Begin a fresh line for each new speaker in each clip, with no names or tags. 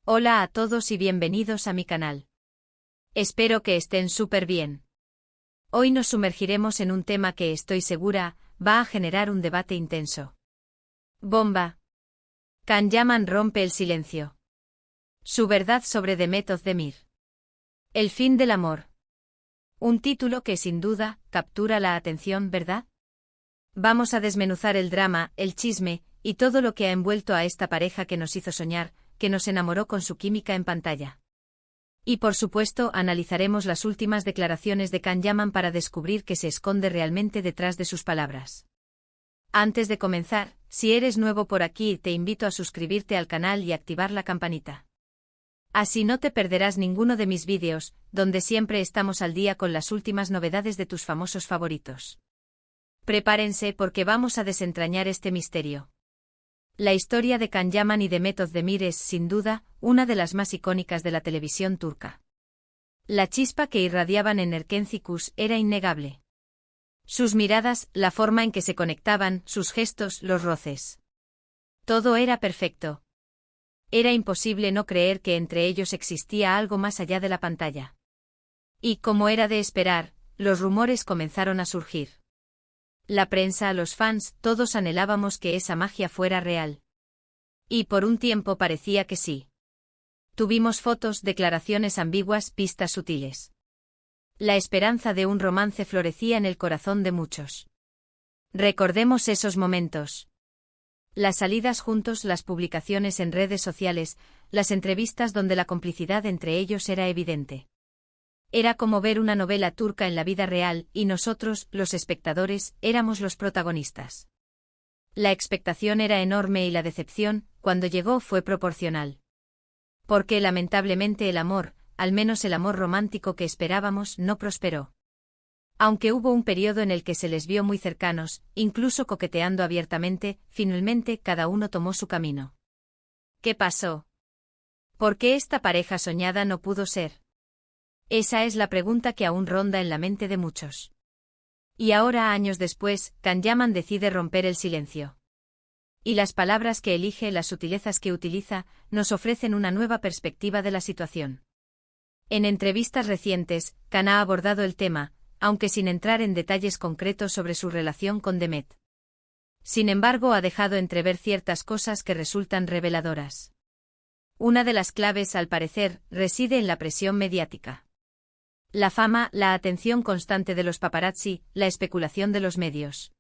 Hola a todos y bienvenidos a mi canal. Espero que estén súper bien. Hoy nos sumergiremos en un tema que estoy segura va a generar un debate intenso. Bomba. Can Yaman rompe el silencio. Su verdad sobre Demet Özdemir. El fin del amor. Un título que sin duda captura la atención, ¿verdad? Vamos a desmenuzar el drama, el chisme y todo lo que ha envuelto a esta pareja que nos hizo soñar, que nos enamoró con su química en pantalla. Y por supuesto analizaremos las últimas declaraciones de Can Yaman para descubrir qué se esconde realmente detrás de sus palabras. Antes de comenzar, si eres nuevo por aquí te invito a suscribirte al canal y activar la campanita. Así no te perderás ninguno de mis vídeos, donde siempre estamos al día con las últimas novedades de tus famosos favoritos. Prepárense porque vamos a desentrañar este misterio. La historia de Can Yaman y Demet Özdemir es, sin duda, una de las más icónicas de la televisión turca. La chispa que irradiaban en Erkenci era innegable. Sus miradas, la forma en que se conectaban, sus gestos, los roces. Todo era perfecto. Era imposible no creer que entre ellos existía algo más allá de la pantalla. Y, como era de esperar, los rumores comenzaron a surgir. La prensa, los fans, todos anhelábamos que esa magia fuera real. Y por un tiempo parecía que sí. Tuvimos fotos, declaraciones ambiguas, pistas sutiles. La esperanza de un romance florecía en el corazón de muchos. Recordemos esos momentos. Las salidas juntos, las publicaciones en redes sociales, las entrevistas donde la complicidad entre ellos era evidente. Era como ver una novela turca en la vida real, y nosotros, los espectadores, éramos los protagonistas. La expectación era enorme y la decepción, cuando llegó, fue proporcional. Porque lamentablemente el amor, al menos el amor romántico que esperábamos, no prosperó. Aunque hubo un periodo en el que se les vio muy cercanos, incluso coqueteando abiertamente, finalmente cada uno tomó su camino. ¿Qué pasó? ¿Por qué esta pareja soñada no pudo ser? Esa es la pregunta que aún ronda en la mente de muchos. Y ahora, años después, Can Yaman decide romper el silencio. Y las palabras que elige, las sutilezas que utiliza, nos ofrecen una nueva perspectiva de la situación. En entrevistas recientes, Can ha abordado el tema, aunque sin entrar en detalles concretos sobre su relación con Demet. Sin embargo, ha dejado entrever ciertas cosas que resultan reveladoras. Una de las claves, al parecer, reside en la presión mediática. La fama, la atención constante de los paparazzi, la especulación de los medios.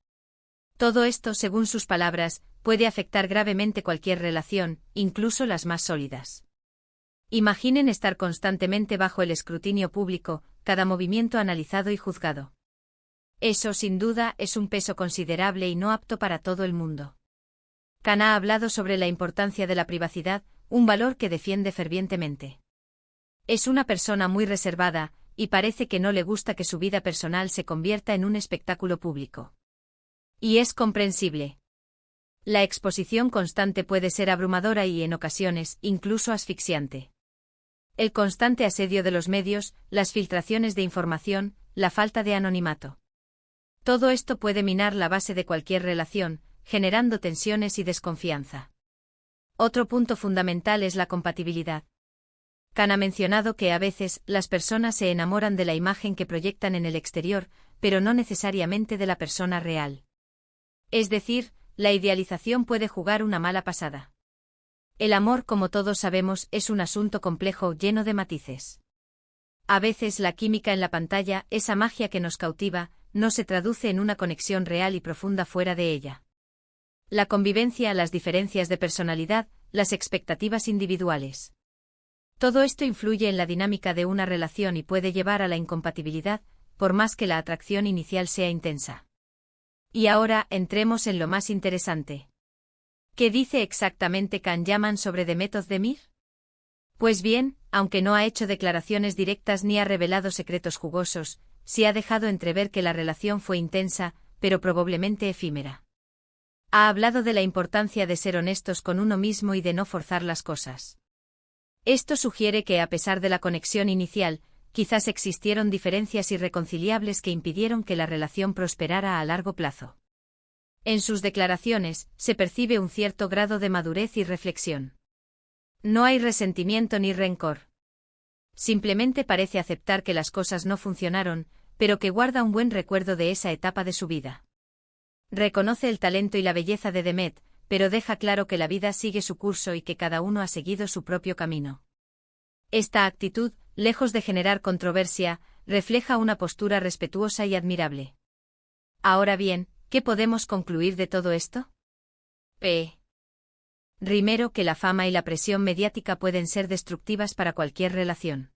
Todo esto, según sus palabras, puede afectar gravemente cualquier relación, incluso las más sólidas. Imaginen estar constantemente bajo el escrutinio público, cada movimiento analizado y juzgado. Eso, sin duda, es un peso considerable y no apto para todo el mundo. Can ha hablado sobre la importancia de la privacidad, un valor que defiende fervientemente. Es una persona muy reservada, y parece que no le gusta que su vida personal se convierta en un espectáculo público. Y es comprensible. La exposición constante puede ser abrumadora y, en ocasiones, incluso asfixiante. El constante asedio de los medios, las filtraciones de información, la falta de anonimato. Todo esto puede minar la base de cualquier relación, generando tensiones y desconfianza. Otro punto fundamental es la compatibilidad. Can ha mencionado que a veces las personas se enamoran de la imagen que proyectan en el exterior, pero no necesariamente de la persona real. Es decir, la idealización puede jugar una mala pasada. El amor, como todos sabemos, es un asunto complejo lleno de matices. A veces la química en la pantalla, esa magia que nos cautiva, no se traduce en una conexión real y profunda fuera de ella. La convivencia, las diferencias de personalidad, las expectativas individuales. Todo esto influye en la dinámica de una relación y puede llevar a la incompatibilidad, por más que la atracción inicial sea intensa. Y ahora, entremos en lo más interesante. ¿Qué dice exactamente Can Yaman sobre Demet Özdemir? Pues bien, aunque no ha hecho declaraciones directas ni ha revelado secretos jugosos, sí ha dejado entrever que la relación fue intensa, pero probablemente efímera. Ha hablado de la importancia de ser honestos con uno mismo y de no forzar las cosas. Esto sugiere que, a pesar de la conexión inicial, quizás existieron diferencias irreconciliables que impidieron que la relación prosperara a largo plazo. En sus declaraciones, se percibe un cierto grado de madurez y reflexión. No hay resentimiento ni rencor. Simplemente parece aceptar que las cosas no funcionaron, pero que guarda un buen recuerdo de esa etapa de su vida. Reconoce el talento y la belleza de Demet, pero deja claro que la vida sigue su curso y que cada uno ha seguido su propio camino. Esta actitud, lejos de generar controversia, refleja una postura respetuosa y admirable. Ahora bien, ¿qué podemos concluir de todo esto? Primero, que la fama y la presión mediática pueden ser destructivas para cualquier relación.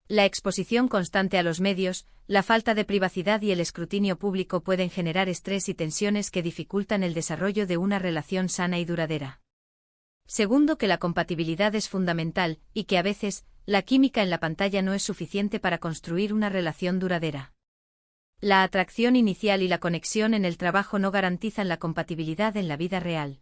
La exposición constante a los medios, la falta de privacidad y el escrutinio público pueden generar estrés y tensiones que dificultan el desarrollo de una relación sana y duradera. Segundo, que la compatibilidad es fundamental, y que a veces, la química en la pantalla no es suficiente para construir una relación duradera. La atracción inicial y la conexión en el trabajo no garantizan la compatibilidad en la vida real.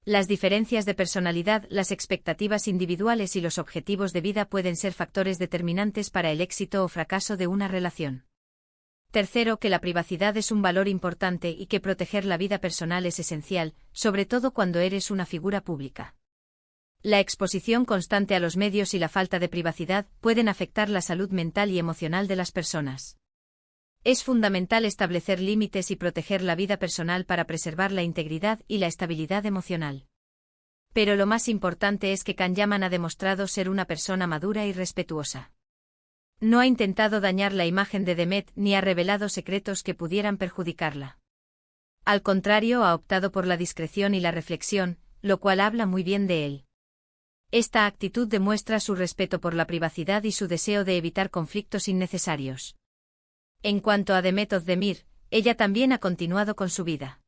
Las diferencias de personalidad, las expectativas individuales y los objetivos de vida pueden ser factores determinantes para el éxito o fracaso de una relación. Tercero, que la privacidad es un valor importante y que proteger la vida personal es esencial, sobre todo cuando eres una figura pública. La exposición constante a los medios y la falta de privacidad pueden afectar la salud mental y emocional de las personas. Es fundamental establecer límites y proteger la vida personal para preservar la integridad y la estabilidad emocional. Pero lo más importante es que Kanyaman ha demostrado ser una persona madura y respetuosa. No ha intentado dañar la imagen de Demet ni ha revelado secretos que pudieran perjudicarla. Al contrario, ha optado por la discreción y la reflexión, lo cual habla muy bien de él. Esta actitud demuestra su respeto por la privacidad y su deseo de evitar conflictos innecesarios. En cuanto a Demet Özdemir, ella también ha continuado con su vida.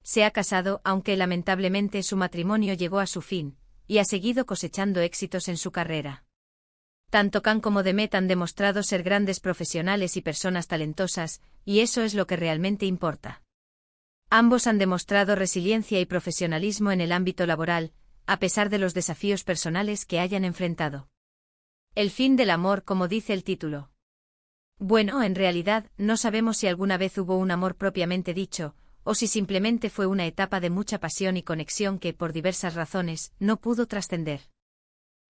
Se ha casado, aunque lamentablemente su matrimonio llegó a su fin, y ha seguido cosechando éxitos en su carrera. Tanto Kan como Demet han demostrado ser grandes profesionales y personas talentosas, y eso es lo que realmente importa. Ambos han demostrado resiliencia y profesionalismo en el ámbito laboral, a pesar de los desafíos personales que hayan enfrentado. El fin del amor, como dice el título. Bueno, en realidad, no sabemos si alguna vez hubo un amor propiamente dicho, o si simplemente fue una etapa de mucha pasión y conexión que, por diversas razones, no pudo trascender.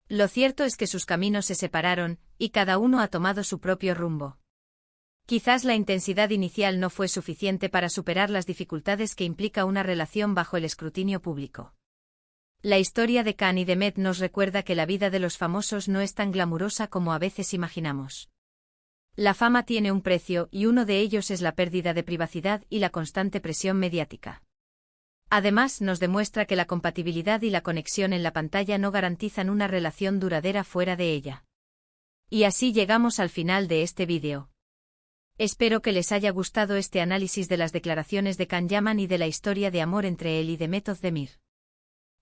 Lo cierto es que sus caminos se separaron, y cada uno ha tomado su propio rumbo. Quizás la intensidad inicial no fue suficiente para superar las dificultades que implica una relación bajo el escrutinio público. La historia de Kan y Demet nos recuerda que la vida de los famosos no es tan glamurosa como a veces imaginamos. La fama tiene un precio y uno de ellos es la pérdida de privacidad y la constante presión mediática. Además, nos demuestra que la compatibilidad y la conexión en la pantalla no garantizan una relación duradera fuera de ella. Y así llegamos al final de este vídeo. Espero que les haya gustado este análisis de las declaraciones de Kanyaman y de la historia de amor entre él y Demet Özdemir.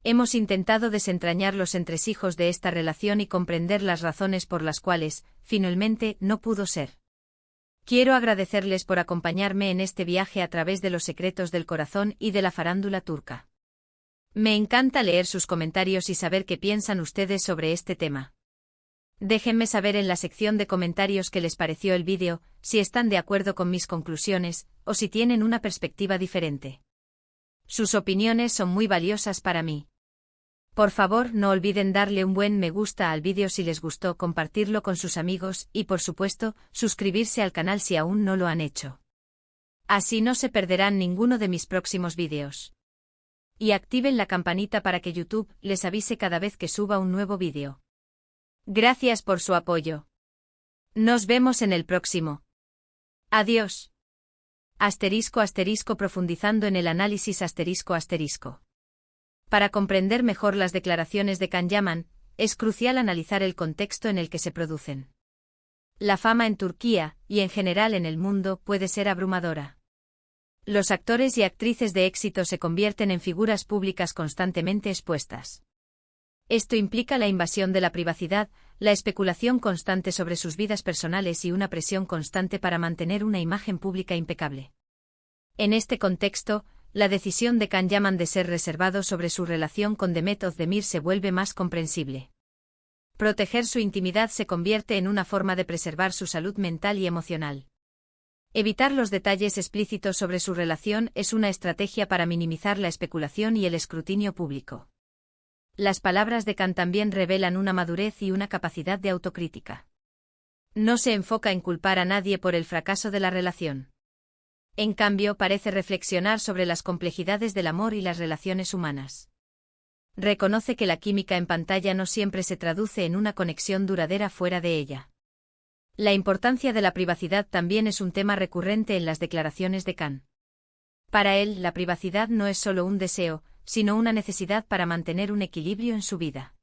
Hemos intentado desentrañar los entresijos de esta relación y comprender las razones por las cuales, finalmente, no pudo ser. Quiero agradecerles por acompañarme en este viaje a través de los secretos del corazón y de la farándula turca. Me encanta leer sus comentarios y saber qué piensan ustedes sobre este tema. Déjenme saber en la sección de comentarios qué les pareció el vídeo, si están de acuerdo con mis conclusiones, o si tienen una perspectiva diferente. Sus opiniones son muy valiosas para mí. Por favor, no olviden darle un buen me gusta al vídeo si les gustó, compartirlo con sus amigos y, por supuesto, suscribirse al canal si aún no lo han hecho. Así no se perderán ninguno de mis próximos vídeos. Y activen la campanita para que YouTube les avise cada vez que suba un nuevo vídeo. Gracias por su apoyo. Nos vemos en el próximo. Adiós. *** profundizando en el análisis ***. Para comprender mejor las declaraciones de Kanyaman, es crucial analizar el contexto en el que se producen. La fama en Turquía, y en general en el mundo, puede ser abrumadora. Los actores y actrices de éxito se convierten en figuras públicas constantemente expuestas. Esto implica la invasión de la privacidad, la especulación constante sobre sus vidas personales y una presión constante para mantener una imagen pública impecable. En este contexto, la decisión de Kanyaman de ser reservado sobre su relación con Demet Özdemir se vuelve más comprensible. Proteger su intimidad se convierte en una forma de preservar su salud mental y emocional. Evitar los detalles explícitos sobre su relación es una estrategia para minimizar la especulación y el escrutinio público. Las palabras de Kant también revelan una madurez y una capacidad de autocrítica. No se enfoca en culpar a nadie por el fracaso de la relación. En cambio, parece reflexionar sobre las complejidades del amor y las relaciones humanas. Reconoce que la química en pantalla no siempre se traduce en una conexión duradera fuera de ella. La importancia de la privacidad también es un tema recurrente en las declaraciones de Kant. Para él, la privacidad no es solo un deseo, sino una necesidad para mantener un equilibrio en su vida.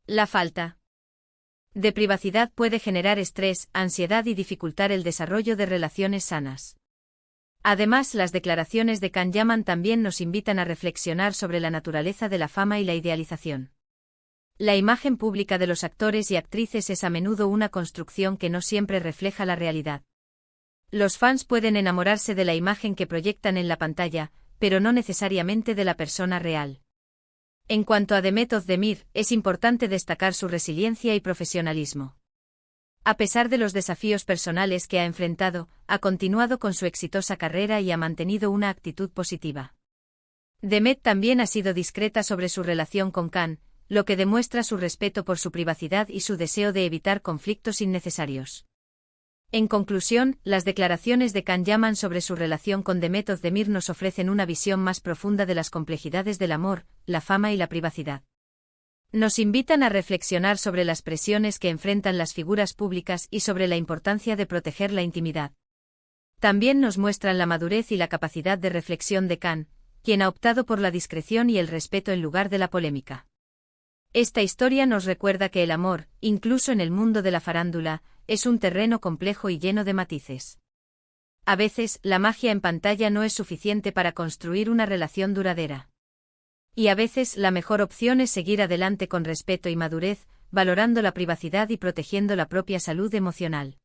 La falta de privacidad puede generar estrés, ansiedad y dificultar el desarrollo de relaciones sanas. Además, las declaraciones de Kant también nos invitan a reflexionar sobre la naturaleza de la fama y la idealización. La imagen pública de los actores y actrices es a menudo una construcción que no siempre refleja la realidad. Los fans pueden enamorarse de la imagen que proyectan en la pantalla, pero no necesariamente de la persona real. En cuanto a Demet Özdemir, es importante destacar su resiliencia y profesionalismo. A pesar de los desafíos personales que ha enfrentado, ha continuado con su exitosa carrera y ha mantenido una actitud positiva. Demet también ha sido discreta sobre su relación con Kant, lo que demuestra su respeto por su privacidad y su deseo de evitar conflictos innecesarios. En conclusión, las declaraciones de Kant sobre su relación con Demet Özdemir nos ofrecen una visión más profunda de las complejidades del amor, la fama y la privacidad. Nos invitan a reflexionar sobre las presiones que enfrentan las figuras públicas y sobre la importancia de proteger la intimidad. También nos muestran la madurez y la capacidad de reflexión de Kant, quien ha optado por la discreción y el respeto en lugar de la polémica. Esta historia nos recuerda que el amor, incluso en el mundo de la farándula, es un terreno complejo y lleno de matices. A veces, la magia en pantalla no es suficiente para construir una relación duradera. Y a veces, la mejor opción es seguir adelante con respeto y madurez, valorando la privacidad y protegiendo la propia salud emocional.